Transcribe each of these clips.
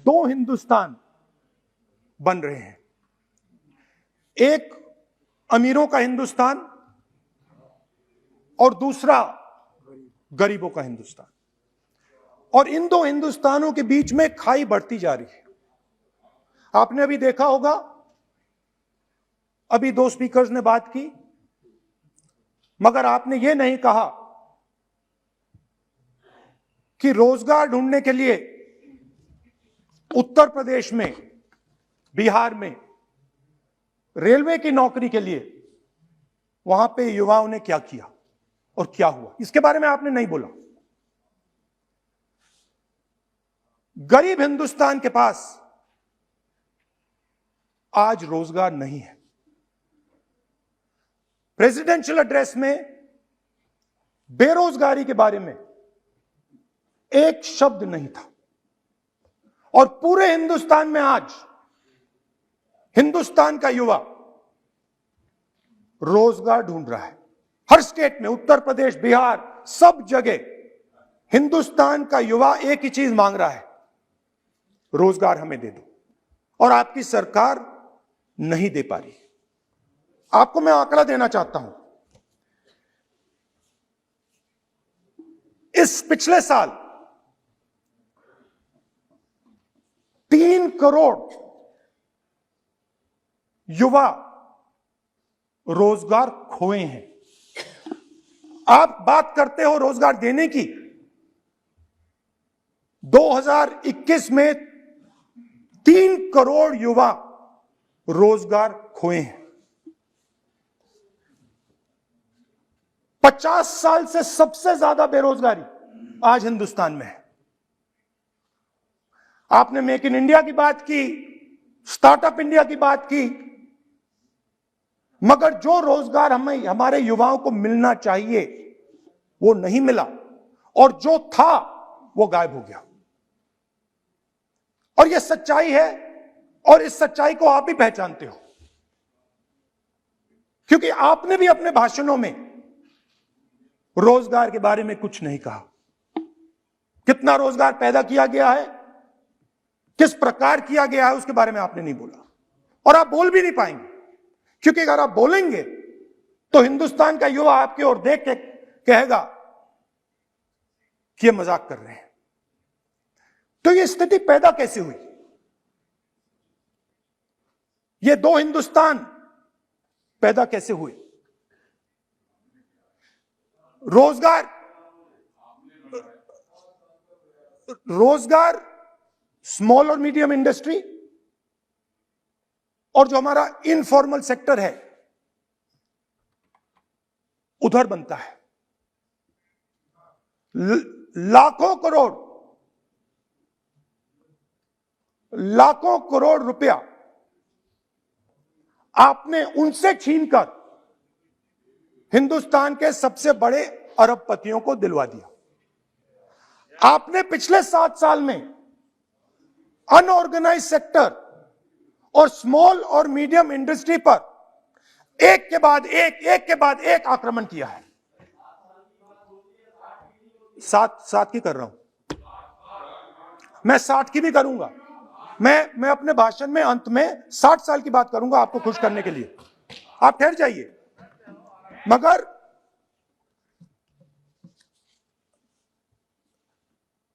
दो हिंदुस्तान बन रहे हैं, एक अमीरों का हिंदुस्तान और दूसरा गरीबों का हिंदुस्तान। और इन दो हिंदुस्तानों के बीच में खाई बढ़ती जा रही है। आपने अभी देखा होगा, अभी दो स्पीकर्स ने बात की, मगर आपने यह नहीं कहा कि रोजगार ढूंढने के लिए उत्तर प्रदेश में, बिहार में रेलवे की नौकरी के लिए वहां पे युवाओं ने क्या किया और क्या हुआ, इसके बारे में आपने नहीं बोला। गरीब हिंदुस्तान के पास आज रोजगार नहीं है। प्रेसिडेंशियल एड्रेस में बेरोजगारी के बारे में एक शब्द नहीं था। और पूरे हिंदुस्तान में आज हिंदुस्तान का युवा रोजगार ढूंढ रहा है। हर स्टेट में, उत्तर प्रदेश, बिहार, सब जगह हिंदुस्तान का युवा एक ही चीज मांग रहा है, रोजगार हमें दे दो। और आपकी सरकार नहीं दे पा रही। आपको मैं आंकड़ा देना चाहता हूं। इस पिछले साल 3 करोड़ युवा रोजगार खोए हैं। आप बात करते हो रोजगार देने की। 2021 में 3 करोड़ युवा रोजगार खोए हैं। 50 साल से सबसे ज्यादा बेरोजगारी आज हिंदुस्तान में है। आपने मेक इन इंडिया की बात की, स्टार्टअप इंडिया की बात की, मगर जो रोजगार हमें, हमारे युवाओं को मिलना चाहिए वो नहीं मिला, और जो था वो गायब हो गया। और यह सच्चाई है, और इस सच्चाई को आप भी पहचानते हो, क्योंकि आपने भी अपने भाषणों में रोजगार के बारे में कुछ नहीं कहा। कितना रोजगार पैदा किया गया है, किस प्रकार किया गया है, उसके बारे में आपने नहीं बोला। और आप बोल भी नहीं पाएंगे, क्योंकि अगर आप बोलेंगे तो हिंदुस्तान का युवा आपकी ओर देख के कहेगा कि ये मजाक कर रहे हैं। तो ये स्थिति पैदा कैसे हुई? ये दो हिंदुस्तान पैदा कैसे हुए? रोजगार स्मॉल और मीडियम इंडस्ट्री और जो हमारा इनफॉर्मल सेक्टर है उधर बनता है। लाखों करोड़ रुपया आपने उनसे छीनकर हिंदुस्तान के सबसे बड़े अरबपतियों को दिलवा दिया। आपने पिछले 7 साल में अनऑर्गेनाइज्ड सेक्टर और स्मॉल और मीडियम इंडस्ट्री पर एक के बाद एक आक्रमण किया है। 7 की कर रहा हूं मैं, 60 की भी करूंगा मैं अपने भाषण में अंत में 60 साल की बात करूंगा आपको खुश करने के लिए। आप ठहर जाइए। मगर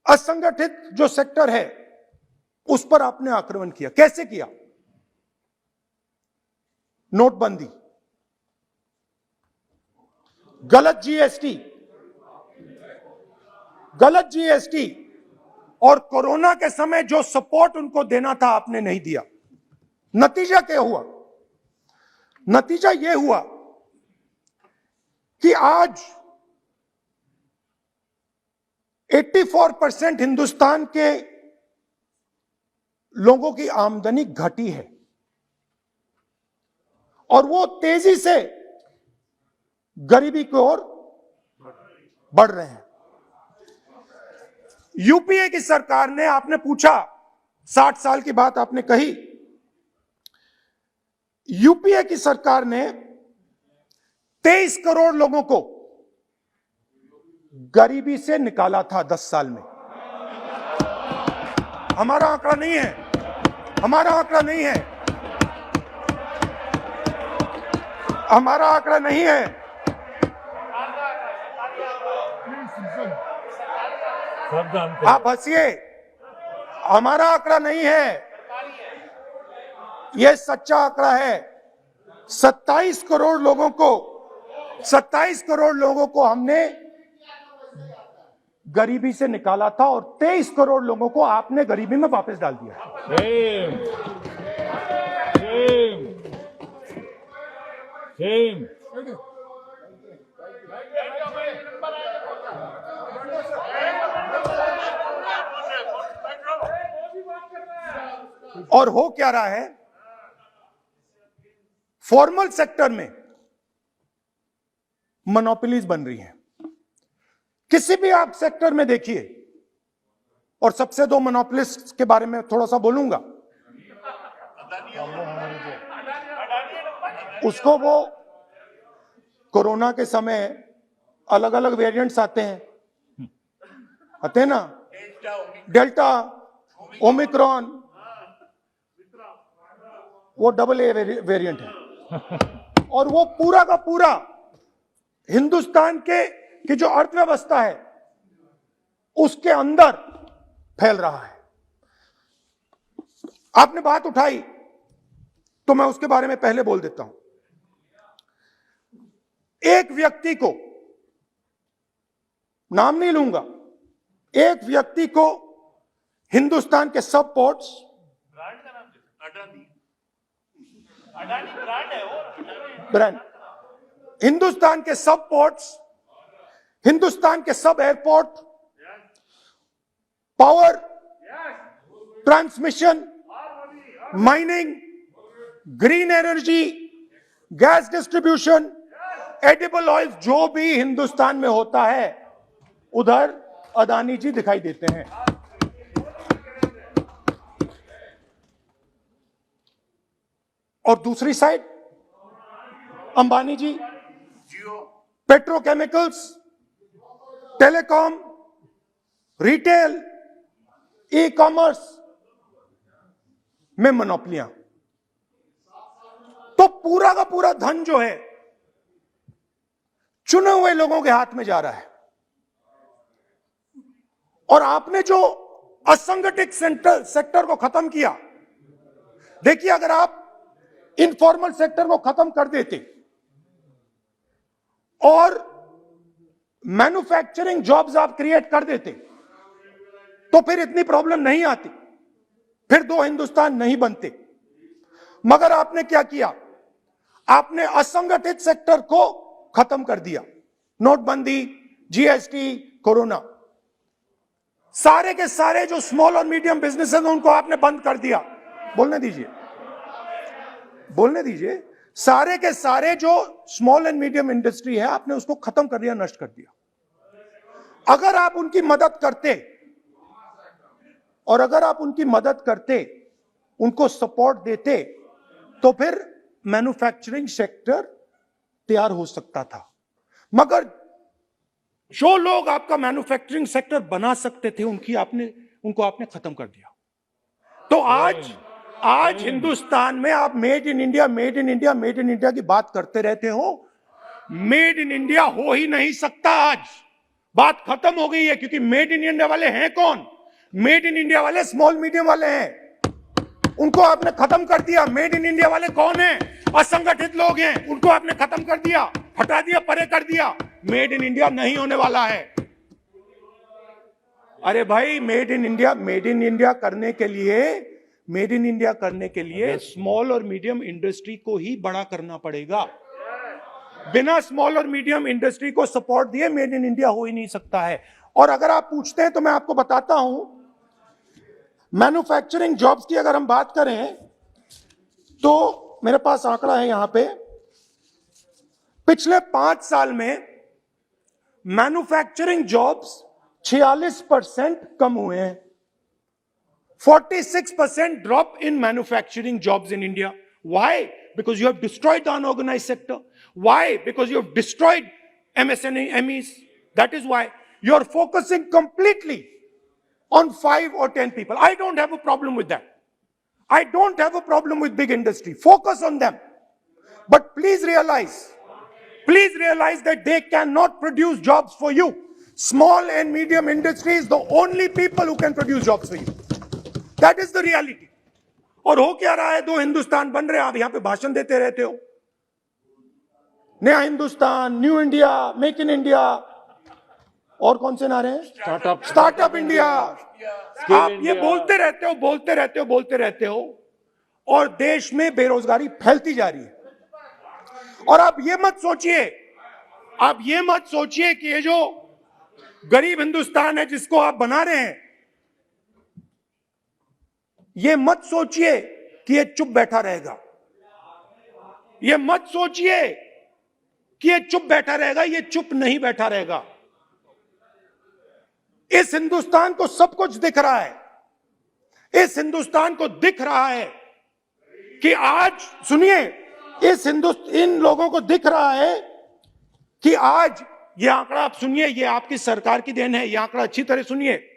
असंगठित जो सेक्टर है उस पर आपने आक्रमण किया। कैसे किया? नोटबंदी, गलत जीएसटी और कोरोना के समय जो सपोर्ट उनको देना था आपने नहीं दिया। नतीजा क्या हुआ? नतीजा यह हुआ कि आज 84% हिंदुस्तान के लोगों की आमदनी घटी है और वो तेजी से गरीबी की ओर बढ़ रहे हैं। यूपीए की सरकार ने, आपने पूछा 60 साल की बात आपने कही, यूपीए की सरकार ने 23 करोड़ लोगों को गरीबी से निकाला था 10 साल में। हमारा आंकड़ा नहीं है, हमारा आंकड़ा नहीं है, हमारा आंकड़ा नहीं है। आप हंसिए, हमारा आंकड़ा नहीं है, यह सच्चा आंकड़ा है। 27 करोड़ लोगों को हमने गरीबी से निकाला था और 23 करोड़ लोगों को आपने गरीबी में वापस डाल दिया। और हो क्या रहा है, फॉर्मल सेक्टर में मोनोपोलीज बन रही हैं। किसी भी आप सेक्टर में देखिए, और सबसे दो मोनोपोलिस्ट के बारे में थोड़ा सा बोलूंगा। उसको वो कोरोना के समय अलग अलग वेरिएंट्स आते हैं ना, डेल्टा, ओमिक्रॉन, वो AA वेरिएंट है। और वो पूरा का पूरा हिंदुस्तान की जो अर्थव्यवस्था है उसके अंदर फैल रहा है। आपने बात उठाई तो मैं उसके बारे में पहले बोल देता हूं। एक व्यक्ति को, नाम नहीं लूंगा, एक व्यक्ति को हिंदुस्तान के सब पोर्ट्स, ब्रांड, हिंदुस्तान के सब पोर्ट्स, हिंदुस्तान के सब airport, power, transmission, mining, green energy, gas distribution, edible oil, जो भी हिंदुस्तान में होता है उधर अदानी जी दिखाई देते हैं। और दूसरी side Ambani ji petrochemicals, telecom, retail, e commerce में मोनोपोलियां। तो पूरा का पूरा धन जो है चुने हुए लोगों के हाथ में जा रहा है। और आपने जो असंगठित सेक्टर को खत्म किया, देखिए अगर आप इनफॉर्मल सेक्टर को खत्म कर देते और मैन्युफैक्चरिंग जॉब्स आप क्रिएट कर देते तो फिर इतनी प्रॉब्लम नहीं आती, फिर दो हिंदुस्तान नहीं बनते। मगर आपने क्या किया, आपने असंगठित सेक्टर को खत्म कर दिया। नोटबंदी, GST, कोरोना, सारे के सारे जो स्मॉल और मीडियम बिजनेसेस हैं उनको आपने बंद कर दिया। बोलने दीजिए, सारे के सारे जो स्मॉल एंड मीडियम इंडस्ट्री है आपने उसको खत्म कर दिया, नष्ट कर दिया। अगर आप उनकी मदद करते और अगर आप उनकी मदद करते, उनको सपोर्ट देते, तो फिर मैन्युफैक्चरिंग सेक्टर तैयार हो सकता था। मगर जो लोग आपका मैन्युफैक्चरिंग सेक्टर बना सकते थे उनको आपने खत्म कर दिया। तो आज हिंदुस्तान में आप मेड इन इंडिया की बात करते रहते हो। मेड इन इंडिया हो ही नहीं सकता। आज बात खत्म हो गई है, क्योंकि मेड इन इंडिया वाले हैं कौन? मेड इन इंडिया वाले स्मॉल मीडियम वाले हैं, उनको आपने खत्म कर दिया। मेड इन इंडिया वाले कौन हैं? असंगठित लोग हैं, उनको आपने खत्म कर दिया, हटा दिया, परे कर दिया। मेड इन इंडिया नहीं होने वाला है। अरे भाई, मेड इन इंडिया करने के लिए स्मॉल और मीडियम इंडस्ट्री को ही बड़ा करना पड़ेगा। बिना स्मॉल और मीडियम इंडस्ट्री को सपोर्ट दिए मेड इन इंडिया हो ही नहीं सकता है। और अगर आप पूछते हैं तो मैं आपको बताता हूं, मैन्युफैक्चरिंग जॉब्स की अगर हम बात करें तो मेरे पास आंकड़ा है यहां पे। पिछले 5 साल में मैन्युफैक्चरिंग जॉब्स 46% कम हुए हैं। 46% drop in manufacturing jobs in India. Why? Because you have destroyed the unorganized sector. Why? Because you have destroyed MSMEs. That is why you are focusing completely on 5 or 10 people. I don't have a problem with that. I don't have a problem with big industry. Focus on them. But please realize that they cannot produce jobs for you. Small and medium industry is the only people who can produce jobs for you. That is the reality. और हो क्या रहा है, दो हिंदुस्तान बन रहे हैं, आप यहां पे भाषण देते रहते हो, नया Hindustan, new India, make in India, और कौन से नारे हैं, स्टार्टअप इंडिया। आप ये बोलते रहते हो और देश में बेरोजगारी फैलती जा रही है। और आप ये मत सोचिए कि ये जो गरीब हिंदुस्तान है जिसको आप बना रहे हैं, ये मत सोचिए कि ये चुप बैठा रहेगा। ये मत सोचिए कि ये चुप बैठा रहेगा, ये चुप नहीं बैठा रहेगा। इस हिंदुस्तान को सब कुछ दिख रहा है। इस हिंदुस्तान को दिख रहा है कि आज, सुनिए, इन लोगों को दिख रहा है कि आज, ये आंकड़ा आप सुनिए, ये आपकी सरकार की देन है, ये आंकड़ा अच्छी तरह सुनिए।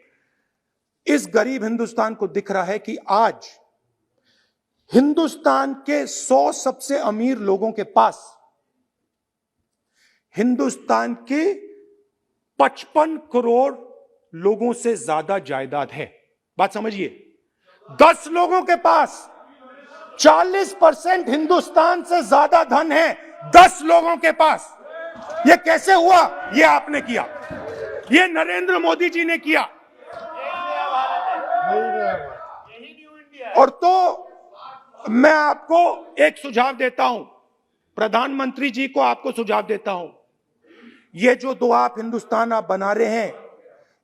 इस गरीब हिंदुस्तान को दिख रहा है कि आज हिंदुस्तान के 100 सबसे अमीर लोगों के पास हिंदुस्तान के 55 करोड़ लोगों से ज्यादा जायदाद है। बात समझिए, 10 लोगों के पास 40% हिंदुस्तान से ज्यादा धन है, 10 लोगों के पास। यह कैसे हुआ? यह आपने किया, यह नरेंद्र मोदी जी ने किया। और तो मैं आपको एक सुझाव देता हूं, प्रधानमंत्री जी को आपको सुझाव देता हूं, ये जो दो आप हिंदुस्तान आप बना रहे हैं,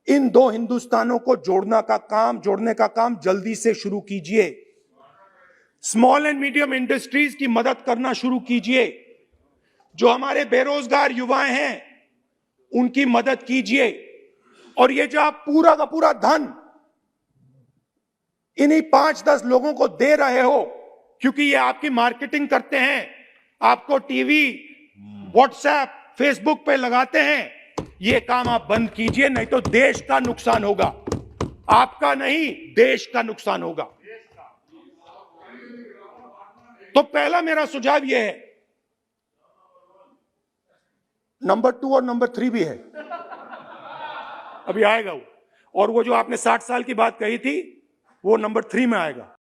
इन दो हिंदुस्तानों को जोड़ने का काम जल्दी से शुरू कीजिए। स्मॉल एंड मीडियम इंडस्ट्रीज की मदद करना शुरू कीजिए। जो हमारे बेरोजगार युवाएं हैं उनकी मदद कीजिए। और ये जो आप पूरा का पूरा धन इन्हीं 5-10 लोगों को दे रहे हो, क्योंकि ये आपकी मार्केटिंग करते हैं, आपको टीवी, व्हाट्सएप, फेसबुक पे लगाते हैं, ये काम आप बंद कीजिए, नहीं तो देश का नुकसान होगा। आपका नहीं, देश का नुकसान होगा। तो पहला मेरा सुझाव यह है। नंबर 2 और नंबर 3 भी है, अभी आएगा वो। और वो जो आपने 60 साल की बात कही थी, वो नंबर 3 में आएगा।